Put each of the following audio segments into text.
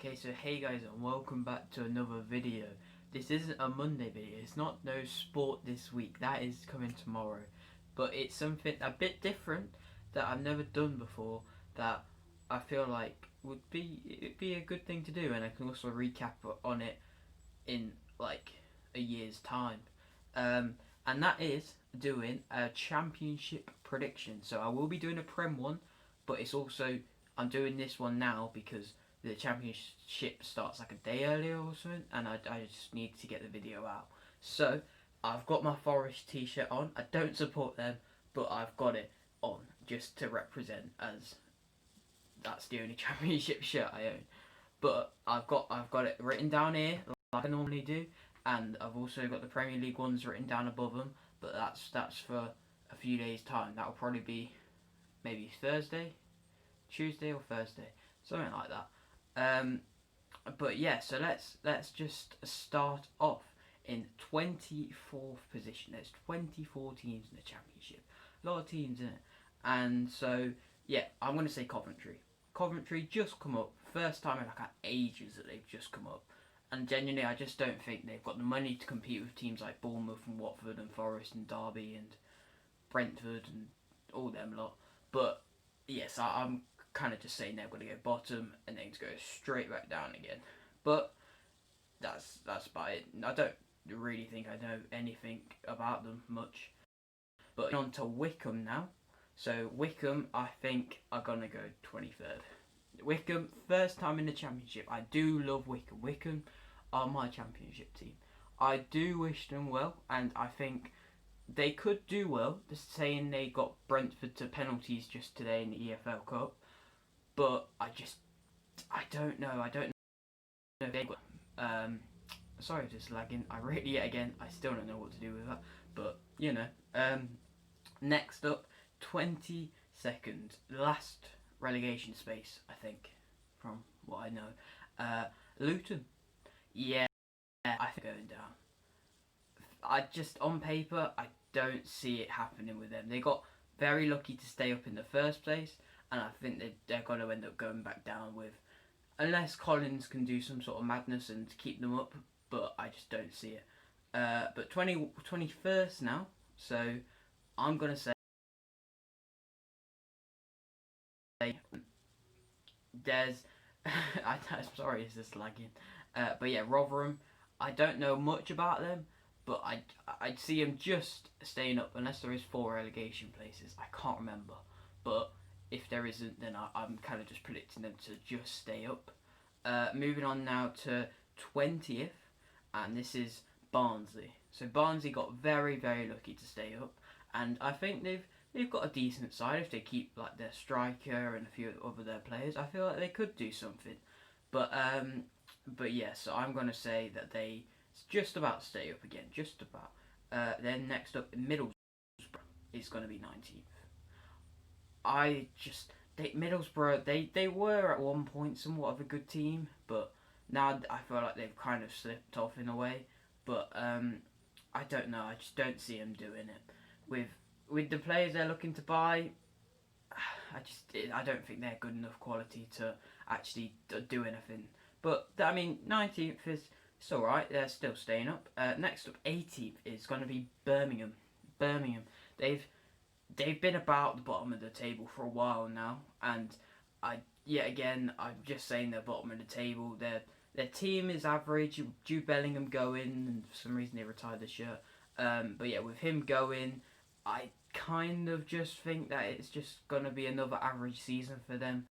Okay, so hey guys and welcome back to another video. This isn't a Monday video, it's not no sport this week, that is coming tomorrow. But it's something a bit different that I've never done before that I feel like it'd be a good thing to do, and I can also recap on it in like a year's time. Um, and that is doing a championship prediction. So I will be doing a Prem one, but it's also I'm doing this one now because the championship starts like a day earlier or something, and I just need to get the video out. So I've got my Forest t-shirt on. I don't support them, but I've got it on just to represent, as that's the only championship shirt I own. But I've got it written down here like I normally do, and I've also got the Premier League ones written down above them. But that's for a few days time. That'll probably be maybe Thursday, Tuesday or Thursday, something like that. Um, but yeah, so let's just start off in 24th position. There's 24 teams in the championship, a lot of teams in it, and so yeah, I'm gonna say Coventry. Coventry just come up, first time in like ages that they've just come up, and genuinely I just don't think they've got the money to compete with teams like Bournemouth and Watford and Forest and Derby and Brentford and all them lot. But yes, I'm kind of just saying they're going to go bottom and then to go straight back down again. But that's about it. I don't really think I know anything about them much. But on to Wycombe now. So Wycombe, I think, are going to go 23rd. Wycombe, first time in the championship. I do love Wycombe. Wycombe are my championship team. I do wish them well, and I think they could do well. Just saying they got Brentford to penalties just today in the EFL Cup, but I don't know. I don't know if they got. Sorry if it's lagging. I really yet again. I still don't know what to do with that. But you know. Next up, 22nd, last relegation space, I think, from what I know. Luton. Yeah, I think going down. I just on paper I don't see it happening with them. They got very lucky to stay up in the first place, and I think they're going to end up going back down with, unless Collins can do some sort of madness and keep them up. But I just don't see it. But 21st now, so I'm gonna say there's. I'm sorry, it's just lagging. But yeah, Rotherham. I don't know much about them, but I'd see them just staying up unless there is 4 relegation places. I can't remember, but if there isn't, then I'm kind of just predicting them to just stay up. Moving on now to 20th, and this is Barnsley. So Barnsley got very lucky to stay up, and I think they've got a decent side if they keep like their striker and a few other their players. I feel like they could do something, but yeah. So I'm gonna say that they just about stay up again, just about. Then next up, Middlesbrough is gonna be 19th. Middlesbrough they were at one point somewhat of a good team, but now I feel like they've kind of slipped off in a way. But I don't know. I just don't see them doing it with the players they're looking to buy. I don't think they're good enough quality to actually do anything. But I mean, 19th is it's all right. They're still staying up. Next up, 18th is going to be Birmingham. Birmingham. They've been about the bottom of the table for a while now, and yet again I'm just saying they're bottom of the table. Their team is average. Jude Bellingham going, and for some reason they retired the shirt. But yeah, with him going, I kind of just think that it's just gonna be another average season for them.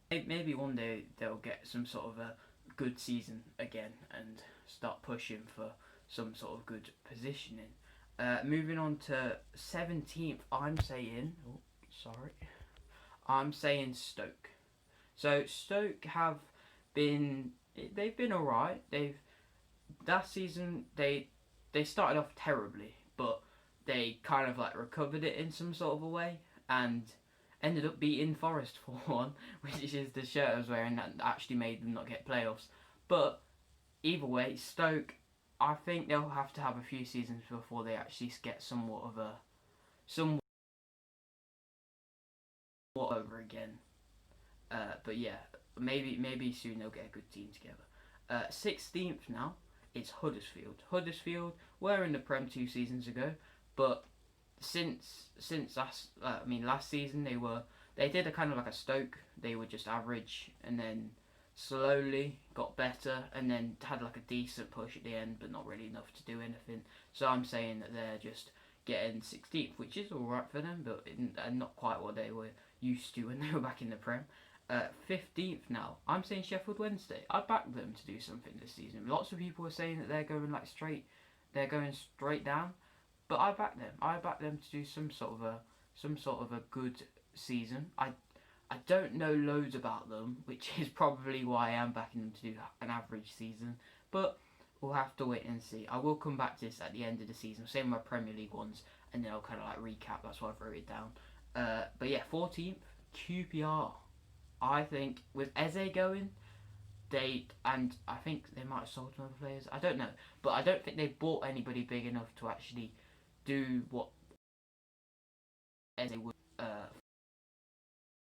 Maybe one day they'll get some sort of a good season again and start pushing for some sort of good positioning. Moving on to 17th, I'm saying Stoke. So Stoke they've been alright. Last season they started off terribly, but they kind of like recovered it in some sort of a way and ended up beating Forest 4-1, which is the shirt I was wearing that actually made them not get playoffs. But either way, Stoke, I think they'll have to have a few seasons before they actually get somewhat over again. But yeah, maybe soon they'll get a good team together. 16th now, it's Huddersfield. Huddersfield were in the Prem 2 seasons ago, but since last season they did a kind of like a Stoke. They were just average, and then slowly got better, and then had like a decent push at the end, but not really enough to do anything. So I'm saying that they're just getting 16th, which is all right for them, but not quite what they were used to when they were back in the Prem. 15th now. I'm saying Sheffield Wednesday. I backed them to do something this season. Lots of people are saying that they're going straight down, but I back them. I back them to do some sort of a good season. I don't know loads about them, which is probably why I am backing them to do an average season, but we'll have to wait and see. I will come back to this at the end of the season, same with my Premier League ones, and then I'll kind of like recap. That's why I wrote it down. But yeah, 14th, QPR. I think with Eze going, I think they might have sold some other players. I don't know, but I don't think they bought anybody big enough to actually do what Eze would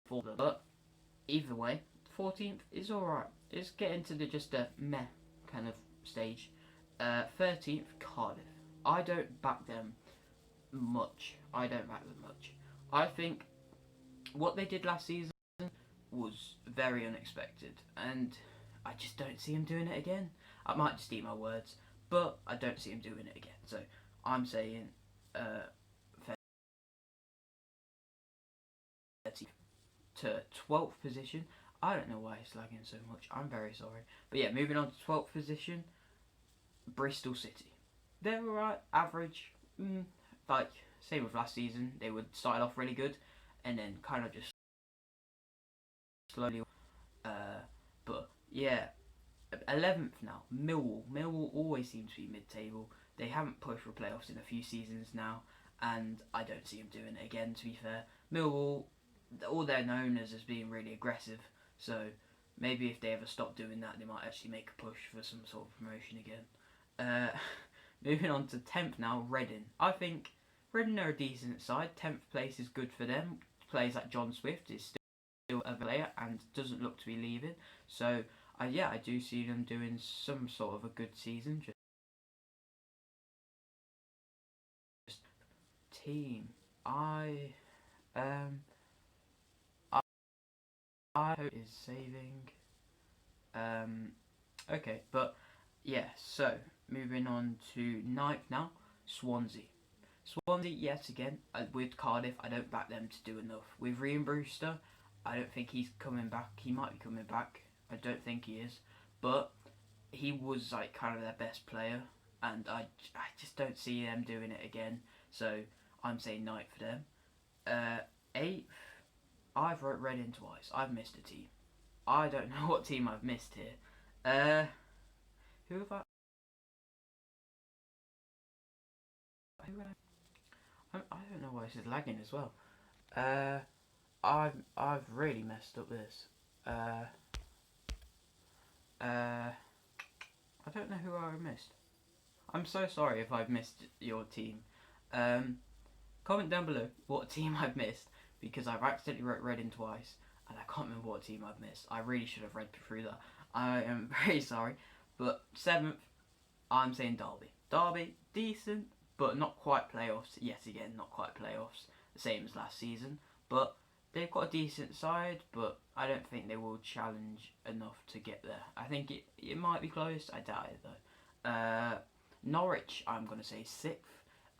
for them. But either way, 14th is alright. It's getting to just a meh kind of stage. 13th, Cardiff. I don't back them much. I think what they did last season was very unexpected, and I just don't see him doing it again. I might just eat my words, but I don't see him doing it again. So I'm saying 30 to 12th position. I don't know why it's lagging so much. I'm very sorry. But yeah, moving on to 12th position, Bristol City. They're alright, average. Like, same with last season. They would start off really good, and then kind of just slowly. But yeah, 11th now, Millwall. Millwall always seems to be mid-table. They haven't pushed for playoffs in a few seasons now, and I don't see them doing it again, to be fair. Millwall, all they're known as being really aggressive, so maybe if they ever stop doing that, they might actually make a push for some sort of promotion again. Moving on to 10th now, Reading. I think Reading are a decent side. 10th place is good for them. Players like John Swift is still a player and doesn't look to be leaving. So, I do see them doing some sort of a good season. Just team. I hope is saving. Okay, but yeah, so moving on to 9th now, Swansea. Swansea, yet again, with Cardiff, I don't back them to do enough. With Ryan Brewster, I don't think he's coming back. He might be coming back. I don't think he is. But he was like kind of their best player, and I just don't see them doing it again. So I'm saying 9th for them. 8th, I've wrote Reading twice. I've missed a team. I don't know what team I've missed here. Who have I? I don't know why this is lagging as well. I've really messed up this. I don't know who I missed. I'm so sorry if I've missed your team. Comment down below what team I've missed, because I've accidentally wrote Reading twice and I can't remember what team I've missed. I really should have read through that. I am very sorry. But 7th, I'm saying Derby. Derby, decent, but not quite playoffs. Yet again, not quite playoffs. The same as last season. But they've got a decent side, but I don't think they will challenge enough to get there. I think it might be close. I doubt it though. Norwich, I'm going to say 6th.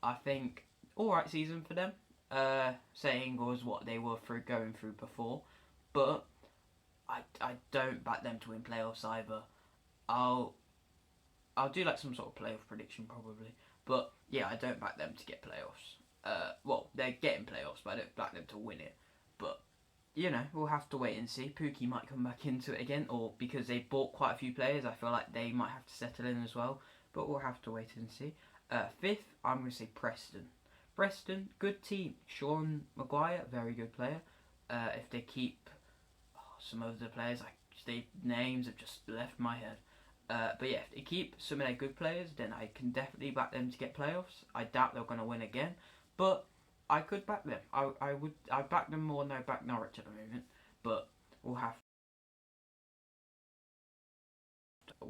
I think alright season for them. Saying was what they were going through before. But I don't back them to win playoffs either. I'll do like some sort of playoff prediction probably. But yeah, I don't back them to get playoffs. Well, they're getting playoffs, but I don't back them to win it. But, you know, we'll have to wait and see. Pookie might come back into it again, or because they bought quite a few players, I feel like they might have to settle in as well. But we'll have to wait and see. 5th, I'm going to say Preston. Preston, good team. Sean Maguire, very good player. If they keep some of the players, the names have just left my head. But yeah, if they keep some of their good players, then I can definitely back them to get playoffs. I doubt they're going to win again, but I could back them. I back them more than I back Norwich at the moment, but we'll have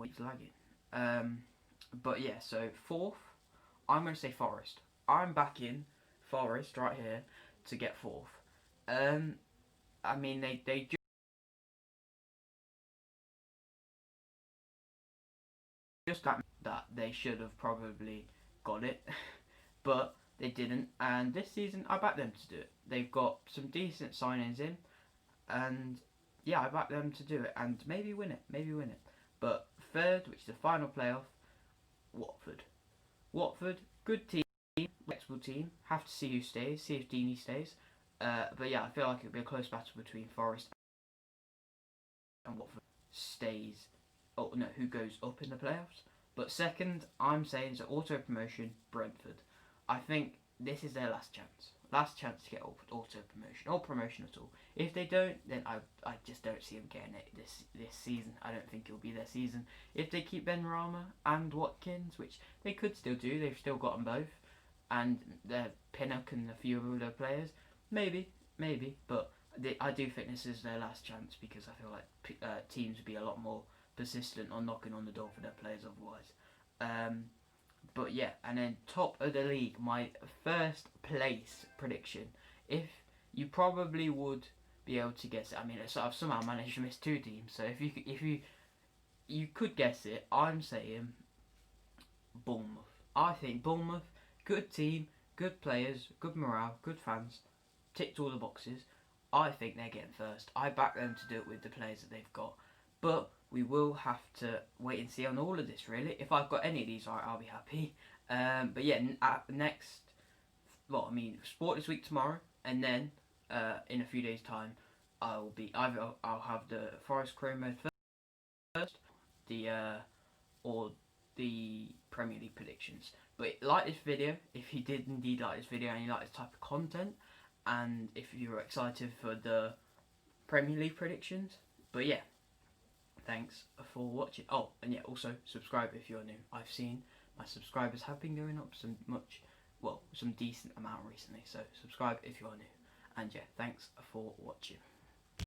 It's lagging. But yeah, so fourth, I'm going to say Forest. I'm backing Forest right here to get fourth. I mean, they just that they should have probably got it, but they didn't. And this season, I back them to do it. They've got some decent signings in, and yeah, I back them to do it and maybe win it. Maybe win it. But third, which is the final playoff, Watford. Watford, good team, flexible team. Have to see who stays. See if Deeney stays. But yeah, I feel like it'll be a close battle between Forest and Watford stays. Oh no, who goes up in the playoffs? But second, I'm saying it's auto promotion Brentford. I think this is their last chance. Last chance to get auto promotion or promotion at all. If they don't, then I just don't see them getting it this season. I don't think it'll be their season. If they keep Benrahma and Watkins, which they could still do, they've still got them both, and their Pinnock and a few other players, maybe, but I do think this is their last chance because I feel like teams would be a lot more persistent on knocking on the door for their players otherwise. But yeah, and then top of the league, my first place prediction. If you probably would be able to guess it. I mean, I've somehow managed to miss two teams, so if you could guess it, I'm saying Bournemouth. I think Bournemouth, good team, good players, good morale, good fans, ticked all the boxes. I think they're getting first. I back them to do it with the players that they've got. But we will have to wait and see on all of this, really. If I've got any of these right, I'll be happy. But yeah, next, well, I mean, Sport this week tomorrow, and then in a few days' time, I'll have the Forest Career Mode first, the or the Premier League predictions. But like this video, if you did indeed like this video and you like this type of content, and if you're excited for the Premier League predictions. But yeah, thanks for watching. Oh, and yeah, also subscribe if you're new. I've seen my subscribers have been going up some decent amount recently. So subscribe if you're new. And yeah, thanks for watching.